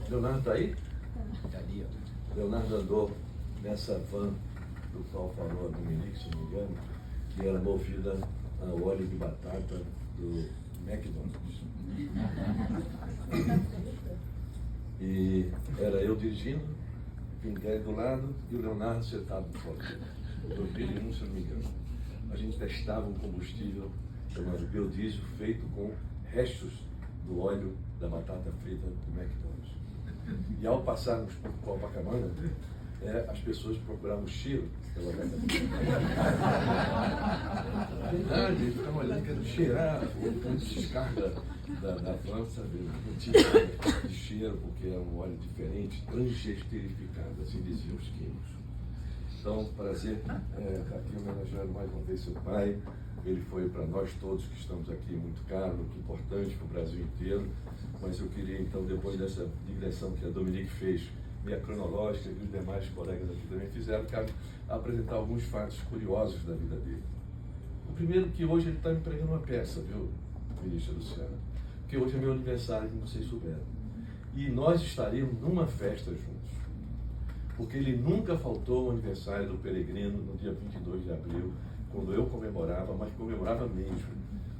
Leonardo está aí? Está ali, ó. Leonardo andou nessa van do qual falou a Dominique, se não me engano, que era movida a óleo de batata do McDonald's. E era eu dirigindo, Pinguelli do lado e o Leonardo sentado no fora. 2001, se não me engano. A gente testava um combustível chamado biodiesel feito com restos do óleo da batata frita do McDonald's. E ao passarmos por Copacabana, as pessoas procuravam o cheiro pela batata frita. Verdade, eles ficavam olhando, querendo cheirar o descarga da van, sabe? Não tinha de cheiro, porque era um óleo diferente, transgesterificado, assim diziam os químicos. Então, prazer aqui homenageando mais uma vez seu pai. Ele foi para nós todos que estamos aqui muito caro, muito importante para o Brasil inteiro. Mas eu queria, então, depois dessa digressão que a Dominique fez, meia cronológica, e os demais colegas aqui também fizeram, quero apresentar alguns fatos curiosos da vida dele. O primeiro, que hoje ele está me pregando uma peça, viu, ministra Luciana? Porque hoje é meu aniversário, como vocês souberam. E nós estaríamos numa festa juntos. Porque ele nunca faltou ao aniversário do Peregrino no dia 22 de abril, quando eu comemorava, mas comemorava mesmo,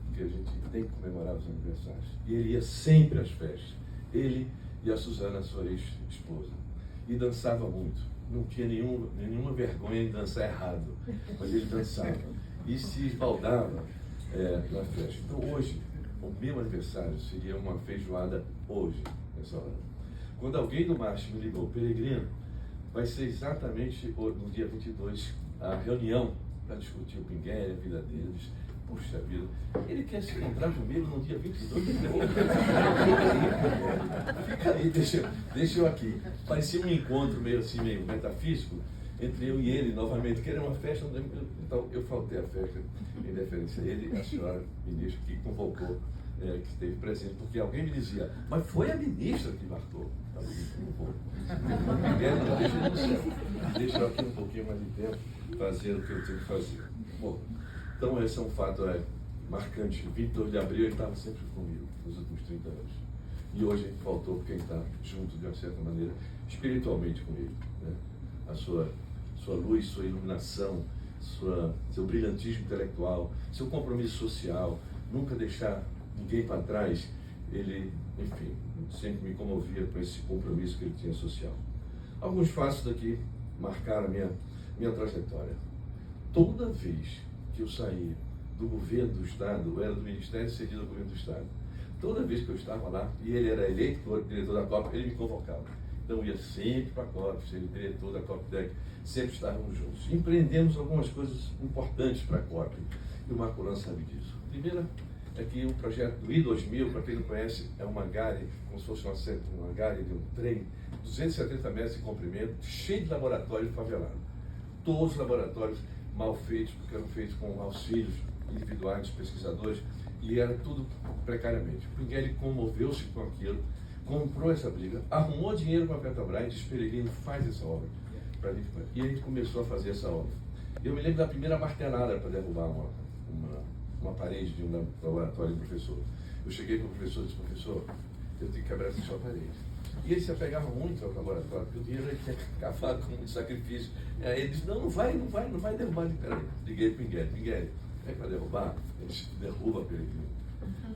porque a gente tem que comemorar os aniversários. E ele ia sempre às festas, ele e a Suzana, sua ex-esposa. E dançava muito, não tinha nenhuma vergonha em dançar errado, mas ele dançava e se esbaldava na festa. Então hoje, o meu aniversário seria uma feijoada hoje, nessa hora. Quando alguém do Marcha me ligou, Peregrino, vai ser exatamente no dia 22 a reunião para discutir o Pinguelli, a vida deles. Puxa vida, ele quer se encontrar comigo no dia 22 de novembro. Fica aí, deixa eu aqui. Parecia um encontro meio assim, meio metafísico, entre eu e ele novamente, que era uma festa. Então eu faltei a festa em deferência a ele e a senhora ministra que convocou, que esteve presente, porque alguém me dizia, mas foi a ministra que marcou. Deixa eu aqui um pouquinho mais de tempo fazer o que eu tenho que fazer. Bom, então esse é um fato marcante. 22 de abril ele estava sempre comigo nos últimos 30 anos. E hoje ele faltou porque ele está junto, de uma certa maneira, espiritualmente comigo. Né? A sua luz, sua iluminação, seu brilhantismo intelectual, seu compromisso social, nunca deixar ninguém para trás. Ele, enfim, sempre me comovia com esse compromisso que ele tinha social. Alguns fatos daqui marcaram a minha trajetória. Toda vez que eu saía do governo do Estado, eu era do Ministério cedido ao governo do Estado, toda vez que eu estava lá, e ele era eleito diretor da COP, ele me convocava. Então eu ia sempre para a COP, ser diretor da COP10, sempre estávamos juntos. Empreendemos algumas coisas importantes para a COP, e o Marco Lance sabe disso. A primeira é que o projeto do I-2000, para quem não conhece, é uma gare, como se fosse uma gare de um trem, 270 metros de comprimento, cheio de laboratórios favelados. Todos os laboratórios mal feitos, porque eram feitos com auxílios individuais dos pesquisadores, e era tudo precariamente. O Pinguelli comoveu-se com aquilo, comprou essa briga, arrumou dinheiro para a Petrobras, disse, Peregrino, faz essa obra. E a gente começou a fazer essa obra. Eu me lembro da primeira martelada para derrubar uma parede de um laboratório de professor. Eu cheguei para o professor e disse, professor, eu tenho que quebrar essa sua parede. E ele se apegava muito ao laboratório, porque o dinheiro ele tinha acabado com muito sacrifício. Aí ele disse, não vai derrubar. Peraí. Liguei para o Pinguelli, é para derrubar? Ele disse, derruba, Peregrino.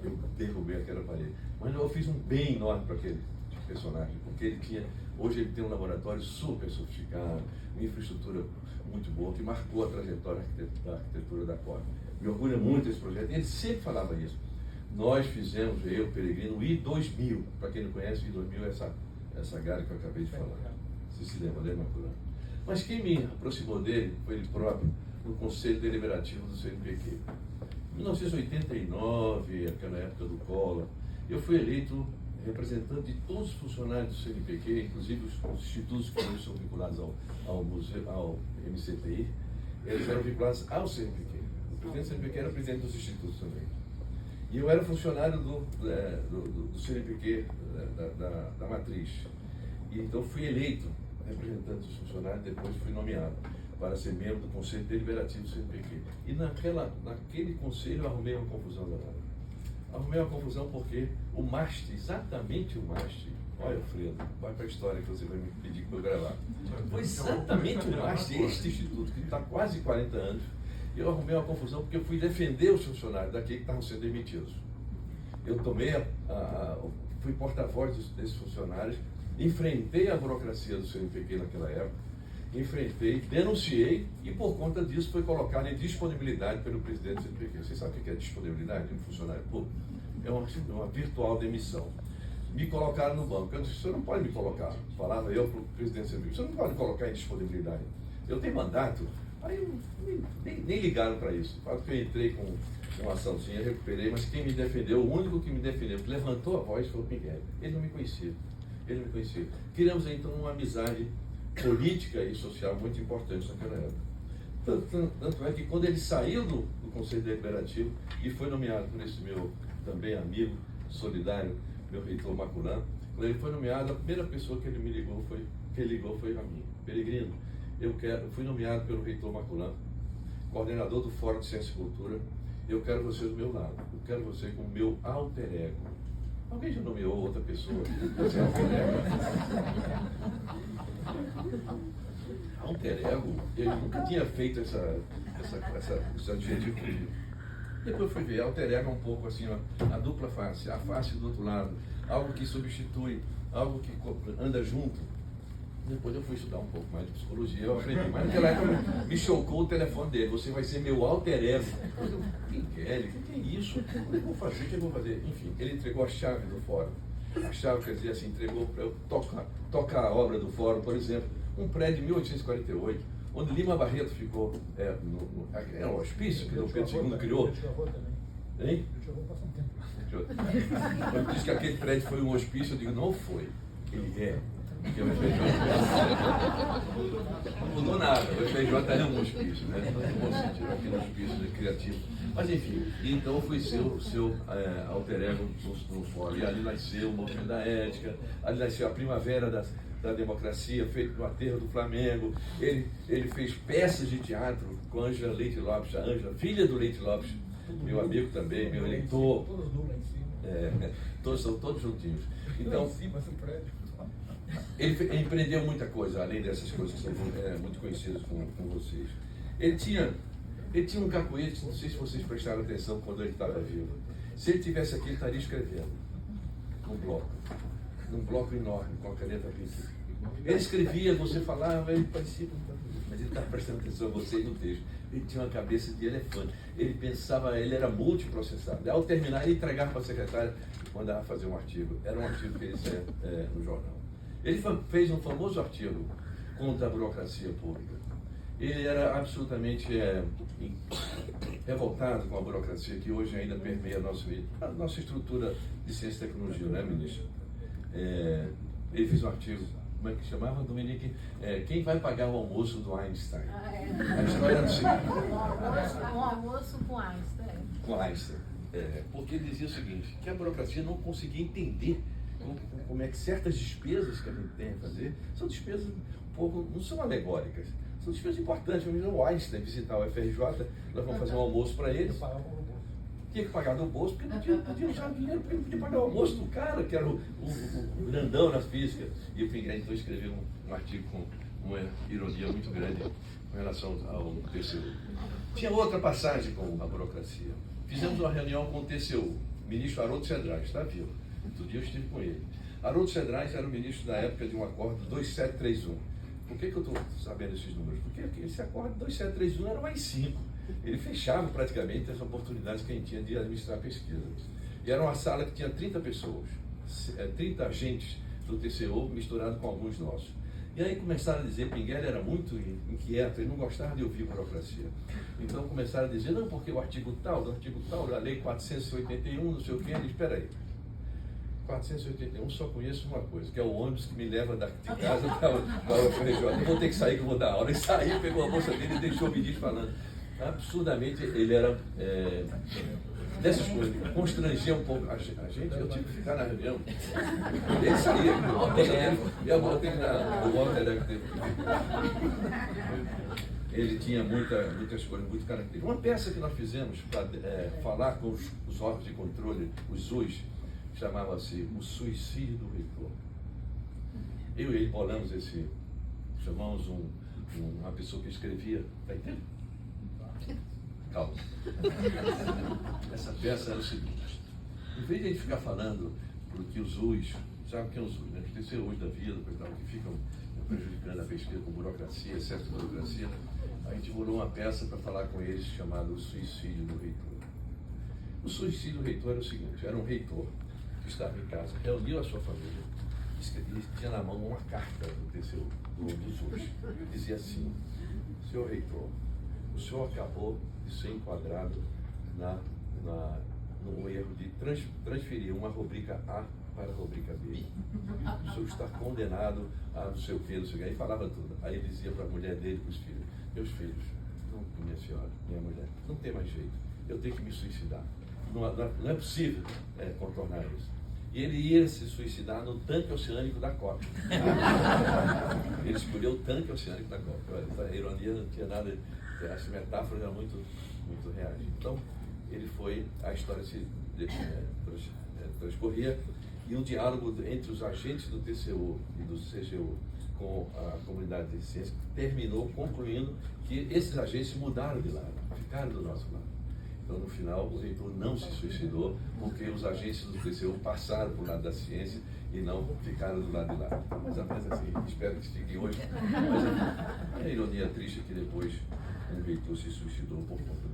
Eu derrubei aquela parede. Mas eu fiz um bem enorme para aquele personagem, porque hoje ele tem um laboratório super sofisticado, uma infraestrutura muito boa, que marcou a trajetória da arquitetura da COP. Me orgulha muito esse projeto, e ele sempre falava isso. Nós fizemos, eu, Peregrino, o I-2000. Para quem não conhece, o I-2000 é essa gare que eu acabei de falar. Você se lembra, Marculano? Mas quem me aproximou dele foi ele próprio, no Conselho Deliberativo do CNPq. Em 1989, aquela época do Collor, eu fui eleito representante de todos os funcionários do CNPq, inclusive os institutos que hoje são vinculados ao MCTI, eles eram vinculados ao CNPq. O presidente do CNPq era presidente dos institutos também. E eu era funcionário do CNPq, da matriz. E então fui eleito representante dos funcionários, depois fui nomeado para ser membro do Conselho Deliberativo do CNPq. E naquele conselho eu arrumei uma confusão danada. Arrumei uma confusão porque O MAST, exatamente o MAST. Olha, Alfredo, vai para a história que você vai me pedir para eu gravar. Foi exatamente o MAST, este instituto, que está há quase 40 anos. E eu arrumei uma confusão porque eu fui defender os funcionários daqui que estavam sendo demitidos. Eu tomei fui porta-voz desses funcionários, enfrentei a burocracia do CNPq naquela época, enfrentei, denunciei e por conta disso foi colocado em disponibilidade pelo presidente do CNPq. Vocês sabem o que é disponibilidade de um funcionário público? É uma virtual demissão. Me colocaram no banco. Eu disse, o senhor não pode me colocar. Falava eu para o presidente do CNPq, o senhor não pode me colocar em disponibilidade. Eu tenho mandato. Aí nem ligaram para isso. O fato que eu entrei com uma açãozinha, recuperei, mas quem me defendeu, o único que me defendeu, que levantou a voz, foi o Pinguel. Ele não me conhecia. Ele não me conhecia. Criamos então uma amizade política e social muito importante naquela época. Tanto é que quando ele saiu do Conselho Deliberativo e foi nomeado por esse meu também amigo solidário, meu reitor Maculan, quando ele foi nomeado, a primeira pessoa que ele me ligou foi a mim. Peregrino, eu fui nomeado pelo reitor Maculan, coordenador do Fórum de Ciência e Cultura. Eu quero você do meu lado. Eu quero você como meu alter ego. Alguém já nomeou outra pessoa? Você é alter ego? Alter ego? Ele nunca tinha feito esse adjetivo comigo. Depois eu fui ver, alter ego é um pouco assim, ó, a dupla face, a face do outro lado, algo que substitui, algo que anda junto. Depois eu fui estudar um pouco mais de psicologia, eu aprendi, mas naquela época me chocou o telefone dele, você vai ser meu alter ego. Eu, Miguel, o que é isso? O que eu vou fazer? O que eu vou fazer? Enfim, ele entregou a chave do fórum. A chave, quer dizer assim, entregou para eu tocar a obra do fórum, por exemplo, um prédio de 1848, onde Lima Barreto ficou, é um hospício que o Pedro II criou. Hein? Eu disse que aquele prédio foi um hospício, eu digo, não foi, ele é. Porque o FJ não mudou nada, o FJ é um hospício, né? No bom sentido, aquele hospício criativo. Mas enfim, então eu fui seu alter ego no fórum. E ali nasceu o movimento da ética, ali nasceu a primavera da democracia, feito no aterro do Flamengo. Ele fez peças de teatro com Ângela Leite Lopes, a Ângela, filha do Leite Lopes, meu amigo também, meu eleitor. São todos juntinhos. Então, ele empreendeu muita coisa, além dessas coisas que são muito conhecidas com vocês. Ele tinha um cacuete, não sei se vocês prestaram atenção quando ele estava vivo. Se ele tivesse aqui, ele estaria escrevendo num bloco enorme, com a caneta pinta. Ele escrevia, você falava, ele parecia, mas ele estava prestando atenção a você no texto. Ele tinha uma cabeça de elefante. Ele pensava, ele era multiprocessado. Ao terminar, ele entregava para a secretária e mandava fazer um artigo. Era um artigo que ele saía no jornal. Ele fez um famoso artigo contra a burocracia pública. Ele era absolutamente revoltado com a burocracia que hoje ainda permeia a nossa estrutura de ciência e tecnologia, né, ministro? Ele fez um artigo, como é que chamava, Dominique? Quem vai pagar o almoço do Einstein? A história era do seguinte. Um almoço com Einstein. Com Einstein. Porque ele dizia o seguinte, que a burocracia não conseguia entender como é que certas despesas que a gente tem a fazer são despesas um pouco, não são alegóricas, são despesas importantes. O Einstein visitar o FRJ, nós vamos fazer um almoço para eles. Tinha que pagar do bolso, porque não podia usar dinheiro, porque não podia pagar o almoço do cara, que era o grandão na física. E o Pinguel então escreveu um artigo com uma ironia muito grande com relação ao TCU. Tinha outra passagem com a burocracia. Fizemos uma reunião com o TCU, o ministro Haroldo Cedrais, está vivo. Outro dia eu estive com ele. Haroldo Cedrais era o ministro da época de um acordo 2731. Por que eu estou sabendo esses números? Porque esse acordo 2731 era um AI-5. Ele fechava praticamente as oportunidades que a gente tinha de administrar a pesquisa. E era uma sala que tinha 30 pessoas, 30 agentes do TCU misturado com alguns nossos. E aí começaram a dizer que Pinguel era muito inquieto, ele não gostava de ouvir burocracia. Então começaram a dizer, não, porque o artigo tal, da lei 481, não sei o que, ele espera aí. 481, só conheço uma coisa, que é o ônibus que me leva de casa para o FRJ. Eu vou ter que sair, que eu vou dar aula. Ele saiu, pegou a bolsa dele e deixou o ministro falando. Absurdamente, ele era dessas coisas, constrangia um pouco a gente, eu tive que ficar na reunião. Ele saía, e a volta o Walter deve ter. Ele tinha muitas coisas, muito características. Uma peça que nós fizemos para falar com os órgãos de controle, os SUS, chamava-se O Suicídio do Reitor. Eu e ele bolamos chamamos uma pessoa que escrevia, tá entendendo? Calma. Essa peça era o seguinte: em vez de a gente ficar falando porque os UIs, sabe o que é os UIs, né? Que tem hoje da vida, que ficam prejudicando a pesquisa com burocracia, excesso de burocracia, a gente bolou uma peça para falar com eles chamada O Suicídio do Reitor. O suicídio do reitor era o seguinte: era um reitor que estava em casa, reuniu a sua família e tinha na mão uma carta dos UIs. Dizia assim: senhor reitor, o senhor acabou de ser enquadrado no erro de transferir uma rubrica A para a rubrica B. O senhor está condenado a não sei o que, não sei o que. Aí falava tudo. Aí ele dizia para a mulher dele, para os filhos: meus filhos, não, minha senhora, minha mulher, não tem mais jeito, eu tenho que me suicidar. Não é possível contornar isso. E ele ia se suicidar no tanque oceânico da Copa. Ele escolheu o tanque oceânico da Copa. A ironia não tinha nada, as metáforas eram muito, muito reais. Então, a história se transcorria, e um diálogo entre os agentes do TCU e do CGU com a comunidade de ciência terminou concluindo que esses agentes mudaram de lado, ficaram do nosso lado. Então, no final, o reitor não se suicidou, porque os agentes do TCU passaram para o lado da ciência e não ficaram do lado de lá. Mas apenas assim, espero que fique hoje. Mas a ironia triste é que depois o reitor se suicidou por conta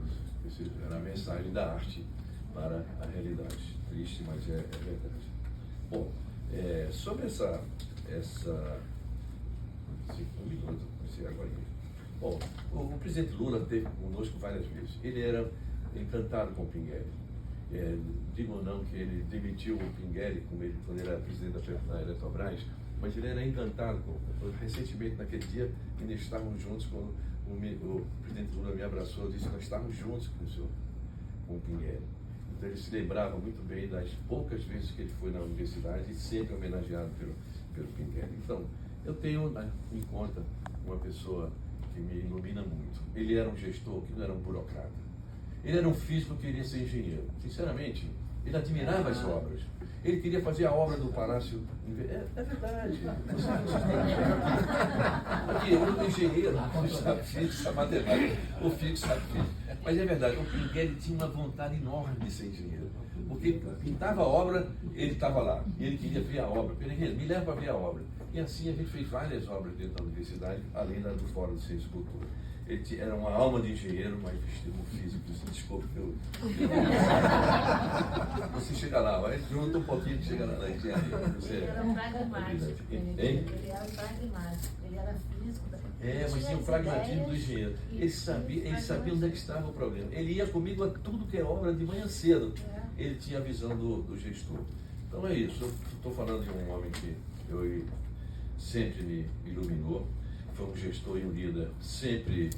disso. Era a mensagem da arte para a realidade. Triste, mas é verdade. Bom, sobre essa 5 minutos, comecei agora. Bom, o presidente Lula esteve conosco várias vezes. Ele era encantado com o Pinguelli. Digo ou não que ele demitiu o Pinguelli quando ele era presidente da Eletrobras, mas ele era encantado com. Recentemente, naquele dia, ainda estávamos juntos, quando o presidente Lula me abraçou e disse: nós estávamos juntos com o Pinguelli. Então ele se lembrava muito bem das poucas vezes que ele foi na universidade e sempre homenageado pelo Pinguelli. Então, eu tenho em conta uma pessoa que me ilumina muito. Ele era um gestor que não era um burocrata. Ele era um físico que queria ser engenheiro. Sinceramente, ele admirava as obras. Ele queria fazer a obra do Palácio. É verdade. Aqui, o engenheiro, sabe físico, sabe matemática, o físico sabe físico. Mas é verdade, o Pinguelli tinha uma vontade enorme de ser engenheiro. Porque pintava a obra, ele estava lá. E ele queria ver a obra. Me leva para ver a obra. E assim a gente fez várias obras dentro da universidade, além do Fórum de Ciência e Cultura. Ele era uma alma de engenheiro, mas vestido um físico. Desculpa que eu... Você chega lá, vai junto um pouquinho que chega lá na engenharia. Ele era um pragmático. Ele era pragmático. Ele era físico. Mas tinha o pragmatismo do engenheiro. Ele sabia onde é que estava o problema. Ele ia comigo a tudo que é obra de manhã cedo. Ele tinha a visão do gestor. Então é isso. Eu estou falando de um homem que sempre me iluminou. Foi um gestor e um líder sempre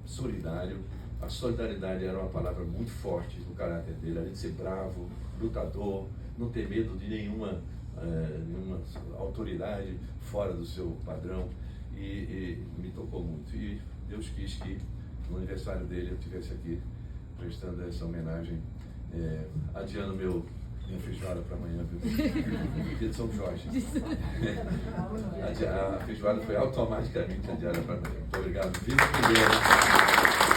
solidário. A solidariedade era uma palavra muito forte no caráter dele, além de ser bravo, lutador, não ter medo de nenhuma autoridade fora do seu padrão, e me tocou muito. E Deus quis que no aniversário dele eu estivesse aqui prestando essa homenagem, adiando minha feijoada para amanhã, viu? Dia de São Jorge. A feijoada foi automaticamente adiada para amanhã. Muito obrigado. Viva o Pinguelli.